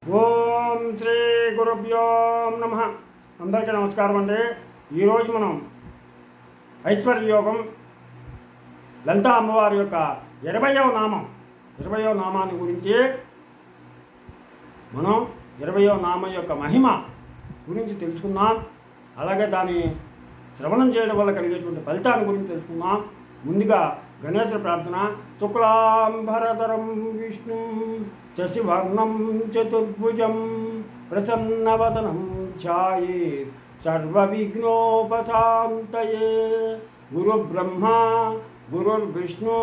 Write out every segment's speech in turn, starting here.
ఓం శ్రీ గురుభ్యో నమ. అందరికీ నమస్కారం అండి. ఈరోజు మనం ఐశ్వర్యయోగం లలితా అమ్మవారి యొక్క 20వ నామాన్ని గురించి మనం 20వ నామం యొక్క మహిమ గురించి తెలుసుకుందాం. అలాగే దాని శ్రవణం చేయడం వల్ల కలిగేటువంటి ఫలితాన్ని గురించి తెలుసుకుందాం. ముందుగా గణేశ ప్రార్థన. శుక్లాంబరధరం విష్ణు శశివర్ణం చతుర్భుజం ప్రసన్నవదనం ఛాయేత్ సర్వవిఘ్నోపశాంతయే. గురుబ్రహ్మ గురుర్విష్ణు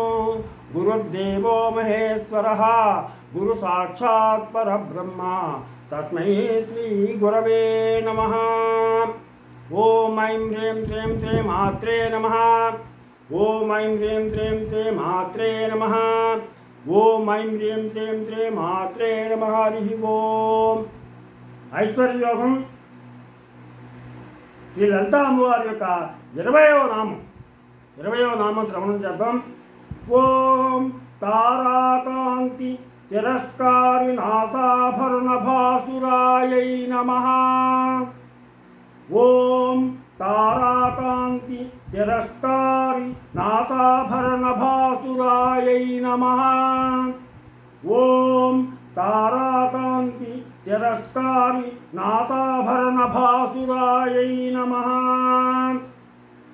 గురుర్దేవో మహేశ్వరః గురు సాక్షాత్ పరబ్రహ్మ తస్మై శ్రీ గురవే నమః. ఓం ఐం హ్రీం శ్రీం శ్రీ మాత్రే నమః. ఓం ఐం హ్రీం శ్రీం శ్రీ మాత్రే నమః. ఓం ఐం హ్రీం శ్రీం శ్రీ మాత్రే నమః. హరి ఓం. ఐశ్వర్యయోగం శ్రీ లలితా అమ్మవారి యొక్క 20వ నామం శ్రవణం చేద్దాం. ఓం తారాకాంతి తిరస్కారి నాథాభరణ భాసురాయై నమః. ఓం తారాకాంతి తిరస్కారి నాథాభరణ భాసురాయై నమః. ఓం తారాకాంతి తిరస్కారి నాథాభరణ భాసురాయై నమః.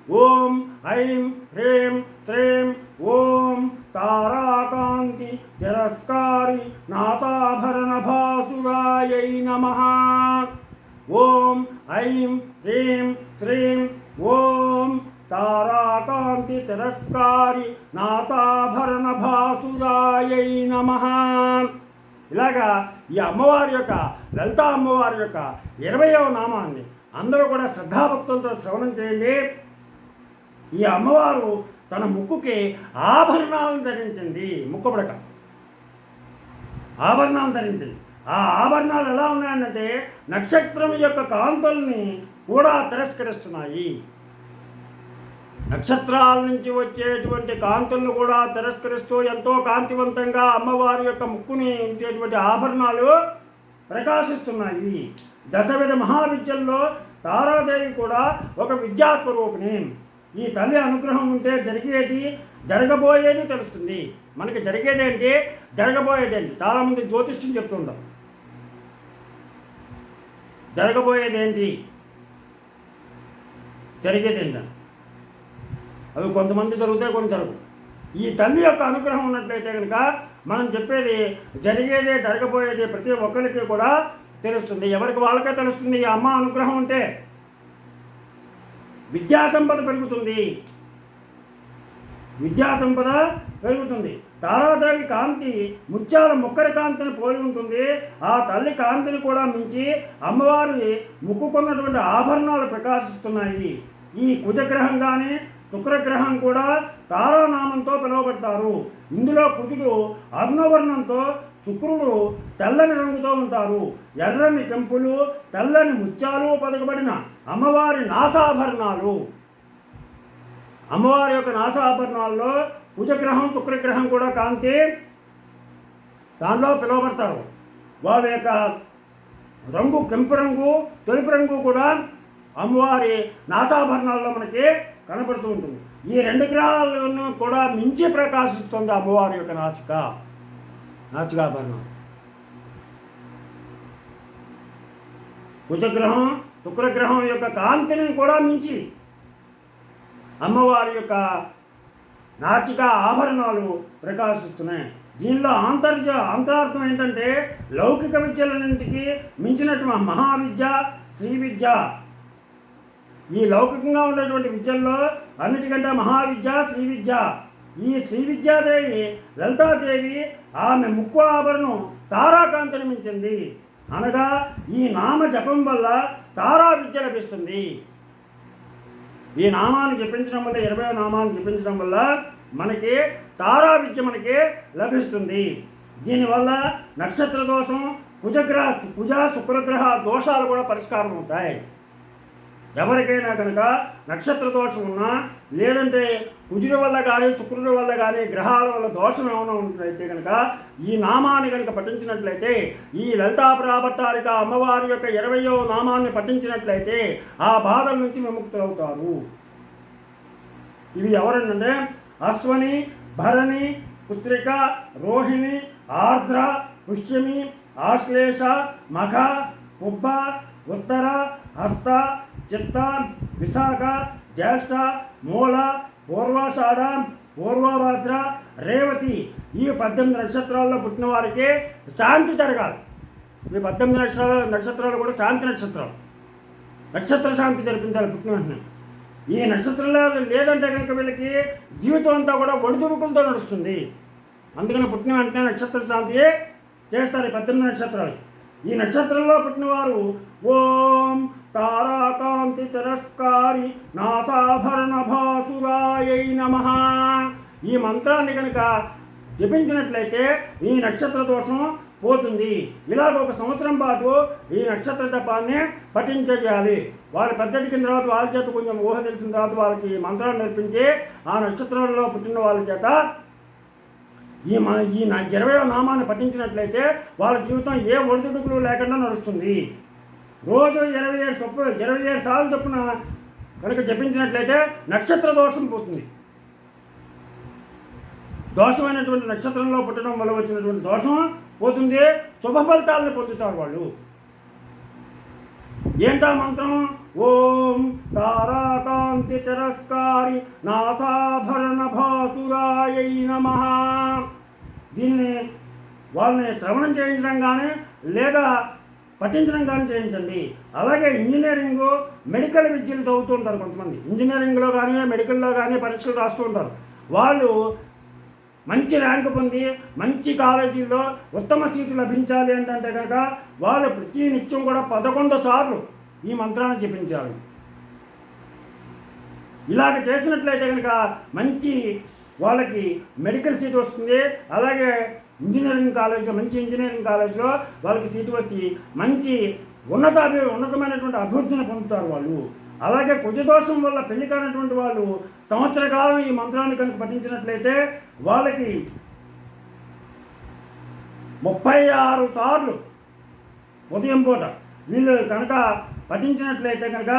ఓం ఐం హ్రీం శ్రీం ఓం తారాకాంతి తిరస్కారి నాథాభరణ భాసురాయై నమః. ఓం ఐం హ్రీం శ్రీం ఓం తారాకాంతి తిరస్కారి నాథాభరణ భాసురాయై నమః. ఇలాగా ఈ అమ్మవారి యొక్క లలితా అమ్మవారి యొక్క 20వ నామాన్ని అందరూ కూడా శ్రద్ధాభక్తులతో శ్రవణం చేయండి. ఈ అమ్మవారు తన ముక్కుకి ఆభరణాలను ధరించింది. ముక్కుపడక ఆభరణాలను ధరించింది. ఆ ఆభరణాలు ఎలా ఉన్నాయంటే నక్షత్రం యొక్క కాంతుల్ని కూడా తిరస్కరిస్తున్నాయి. నక్షత్రాల నుంచి వచ్చేటువంటి కాంతులను కూడా తిరస్కరిస్తూ ఎంతో కాంతివంతంగా అమ్మవారి యొక్క ముక్కుని ఉంచేటువంటి ఆభరణాలు ప్రకాశిస్తున్నాయి. దశవిధ మహావిద్యల్లో తారాదేవి కూడా ఒక విద్యాస్వరూపిణి. ఈ తల్లి అనుగ్రహం ఉంటే జరగబోయేది తెలుస్తుంది. మనకి జరిగేదేంటి, జరగబోయేదేంటి. చాలామంది జ్యోతిష్యం చెప్తుంటాం. జరగబోయేదేంటి, జరిగేదేంటని. అవి కొంతమంది జరుగుతాయి, కొన్ని జరుగు. ఈ తల్లి యొక్క అనుగ్రహం ఉన్నట్లయితే కనుక మనం చెప్పేది జరిగేదే జరగబోయేది ప్రతి ఒక్కరికి కూడా తెలుస్తుంది. ఎవరికి వాళ్ళకే తెలుస్తుంది. ఈ అమ్మ అనుగ్రహం ఉంటే విద్యా సంపద పెరుగుతుంది. తారాదేవి కాంతి ముత్యాల మొక్కరి కాంతిని పోలి ఉంటుంది. ఆ తల్లి కాంతిని కూడా మించి అమ్మవారి ముక్కుకున్నటువంటి ఆభరణాలు ప్రకాశిస్తున్నాయి. ఈ కుజగ్రహం కానీ శుక్రగ్రహం కూడా తారానామంతో పిలువబడతారు. ఇందులో కుజుడు అరుణవర్ణంతో, శుక్రుడు తెల్లని రంగుతో ఉంటారు. ఎర్రని కెంపులు తెల్లని ముత్యాలు పదకబడిన అమ్మవారి నాసాభరణాలు. అమ్మవారి యొక్క నాసాభరణాల్లో కుజగ్రహం శుక్రగ్రహం కూడా కాంతి దానిలో పిలువబడతారు. వారి యొక్క రంగు కెంపు రంగు తెలుపు రంగు కూడా అమ్మవారి నాసాభరణాల్లో మనకి కనపడుతూ ఉంటుంది. ఈ 2 గ్రహాలను కూడా మించి ప్రకాశిస్తుంది అమ్మవారి యొక్క నాసికాభరణం. కుజగ్రహం శుక్రగ్రహం యొక్క కాంతిని కూడా మించి అమ్మవారి యొక్క నాసిక ఆభరణాలు ప్రకాశిస్తున్నాయి. దీనిలో అంతరార్థం ఏంటంటే లౌకిక విద్యలన్నింటికి మించినటువంటి మహావిద్య శ్రీ విద్య. ఈ లౌకికంగా ఉన్నటువంటి విద్యల్లో అన్నిటికంటే మహావిద్య శ్రీ విద్య. ఈ శ్రీ విద్యాదేవి లలితాదేవి ఆమె ముక్కు ఆభరణం తారాకాంతిని మించింది. అనగా ఈ నామ జపం వల్ల తారా విద్య లభిస్తుంది. ఈ నామాన్ని జపించడం వల్ల 20వ నామాన్ని జపించడం వల్ల మనకి తారా విద్య మనకి లభిస్తుంది. దీనివల్ల నక్షత్ర దోషం కుజ శుక్రగ్రహ దోషాలు కూడా పరిష్కారం అవుతాయి. ఎవరికైనా కనుక నక్షత్ర దోషం ఉన్నా, లేదంటే కుజుడి వల్ల కానీ శుక్రుడి వల్ల కానీ గ్రహాల వల్ల దోషం ఏమైనా ఉన్నట్లయితే కనుక ఈ నామాన్ని కనుక పఠించినట్లయితే, ఈ లలితా పరాభట్టారిక అమ్మవారి యొక్క 20వ నామాన్ని పఠించినట్లయితే ఆ బాధల నుంచి విముక్తులవుతారు. ఇవి ఎవరంటే అశ్వని, భరణి, పుత్రిక, రోహిణి, ఆర్ద్ర, పుష్యమి, ఆశ్లేష, మఖ, పుబ్బ, ఉత్తర, హస్త, చిత్త, విశాఖ, జ్యేష్ఠ, మూల, పూర్వాషాఢ, పూర్వభద్ర, రేవతి. ఈ 18 నక్షత్రాల్లో పుట్టిన వారికి శాంతి జరగాలి. ఈ 18 నక్షత్రాలు కూడా శాంతి నక్షత్రాలు. నక్షత్ర శాంతి జరిపించాలి పుట్టిన వెంటనే. ఈ నక్షత్రంలో లేదంటే కనుక వీళ్ళకి జీవితం అంతా కూడా ఒడిదుడుకులతో నడుస్తుంది. అందుకని పుట్టిన వెంటనే నక్షత్ర శాంతి చేస్తారు 18 నక్షత్రాలు. ఈ నక్షత్రంలో పుట్టిన వారు ఓం తారాకాంతి తిరస్కారి నాసాభరణ భాసురాయై నమః ఈ మంత్రాన్ని కనుక జపించినట్లయితే ఈ నక్షత్ర దోషం పోతుంది. ఇలాగ 1 సంవత్సరం పాటు ఈ నక్షత్ర జపాన్ని పఠించేయాలి. వాళ్ళ పెద్దదికిన తర్వాత వాళ్ళ చేత కొంచెం ఊహ తెలిసిన తర్వాత వాళ్ళకి మంత్రాన్ని నేర్పించి ఆ నక్షత్రంలో పుట్టిన వాళ్ళ చేత ఈ 20వ నామాన్ని పఠించినట్లయితే వాళ్ళ జీవితం ఏ ఒడిదుడుకులు లేకుండా నడుస్తుంది. రోజు 27 సార్లు చొప్పున కనుక జపించినట్లయితే నక్షత్ర దోషం పోతుంది. దోషమైనటువంటి నక్షత్రంలో పుట్టడం వల్ల వచ్చినటువంటి దోషం పోతుంది. శుభ ఫలితాలను పొందుతారు వాళ్ళు. ఏంటా మంత్రం? ఓం తారాకాంతి తిరస్కారి నాసాభరణ భాసురాయై నమః. దీన్ని వాళ్ళని శ్రవణం చేయించడం కానీ లేదా పఠించడం కానీ చేయించండి. అలాగే ఇంజనీరింగ్, మెడికల్ విద్యలు చదువుతూ ఉంటారు కొంతమంది. ఇంజనీరింగ్లో కానీ మెడికల్లో కానీ పరీక్షలు రాస్తూ ఉంటారు. వాళ్ళు మంచి ర్యాంకు పొంది మంచి కాలేజీల్లో ఉత్తమ సీటు లభించాలి అంటే కనుక వాళ్ళు ప్రతి నిత్యం కూడా 11 సార్లు ఈ మంత్రాన్ని జపించాలి. ఇలాగ చేసినట్లయితే కనుక మంచి వాళ్ళకి మెడికల్ సీట్ వస్తుంది. అలాగే మంచి ఇంజనీరింగ్ కాలేజీలో వాళ్ళకి సీటు వచ్చి మంచి ఉన్నతమైనటువంటి అభివృద్ధిని పొందుతారు వాళ్ళు. అలాగే కుజదోషం వల్ల పెళ్లి కానటువంటి వాళ్ళు సంవత్సర కాలం ఈ మంత్రాన్ని కనుక పఠించినట్లయితే వాళ్ళకి 36 సార్లు ఉదయం పూట వీళ్ళు కనుక పఠించినట్లయితే కనుక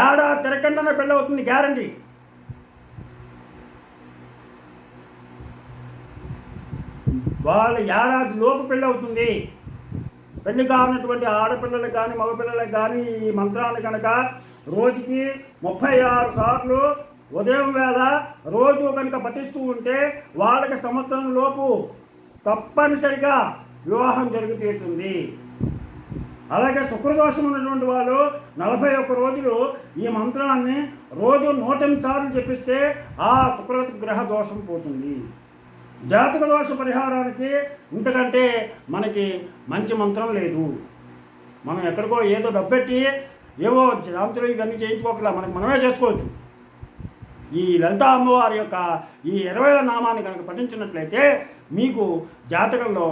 ఏడాది తిరగకుండానే పెళ్ళి అవుతుంది, గ్యారంటీ. వాళ్ళ ఏడాది లోపు పెళ్ళి అవుతుంది. పెళ్లి కానటువంటి ఆడపిల్లలకు కానీ మగపిల్లలకు కానీ ఈ మంత్రాన్ని కనుక రోజుకి 36 సార్లు ఉదయం వేళ రోజు కనుక పఠిస్తూ ఉంటే వాళ్ళకి సంవత్సరం లోపు తప్పనిసరిగా వివాహం జరుగుతుంది. అలాగే శుక్రదోషం ఉన్నటువంటి వాళ్ళు 41 రోజులు ఈ మంత్రాన్ని రోజు 108 సార్లు జపిస్తే ఆ శుక్రగ్రహ దోషం పోతుంది. జాతక దోష పరిహారానికి ఇంతకంటే మనకి మంచి మంత్రం లేదు. మనం ఎక్కడికో ఏదో డబ్బెట్టి ఏవో శాంతులు ఇవన్నీ చేయించుకోకలా మనమే చేసుకోవచ్చు. ఈ లలితా అమ్మవారి యొక్క ఈ 20వ నామాన్ని కనుక పఠించినట్లయితే మీకు జాతకంలో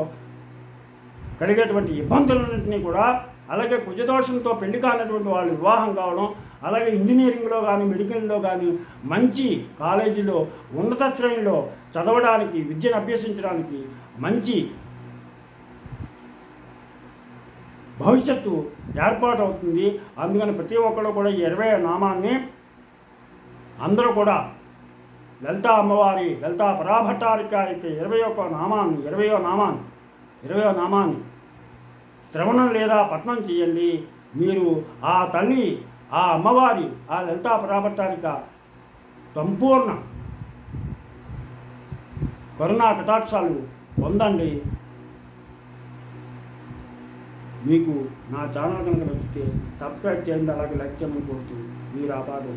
కలిగేటువంటి ఇబ్బందులన్నింటినీ కూడా, అలాగే కుజదోషంతో పెళ్లి కానటువంటి వాళ్ళు వివాహం కావడం, అలాగే ఇంజనీరింగ్లో కానీ మెడికల్లో కానీ మంచి కాలేజీలో ఉన్నత శ్రేణిలో చదవడానికి విద్యను అభ్యసించడానికి మంచి భవిష్యత్తు ఏర్పాటు అవుతుంది. అందుకని ప్రతి ఒక్కరు కూడా ఈ 20వ నామాన్ని అందరూ కూడా లలితా అమ్మవారి లలితా పరాభట్టారిక యొక్క 20వ నామాన్ని శ్రవణం లేదా పఠనం చేయండి. మీరు ఆ తల్లి, ఆ అమ్మవారి, ఆ లలితా పరాభట్టారిక సంపూర్ణ కరుణా కటాక్షాలు పొందండి. మీకు నా ఛానల్ కనుక నచ్చితే సబ్స్క్రైబ్ చేయండి, అలాగే లైక్ చేయమని కోరుతూ మీరు ఆపాదు.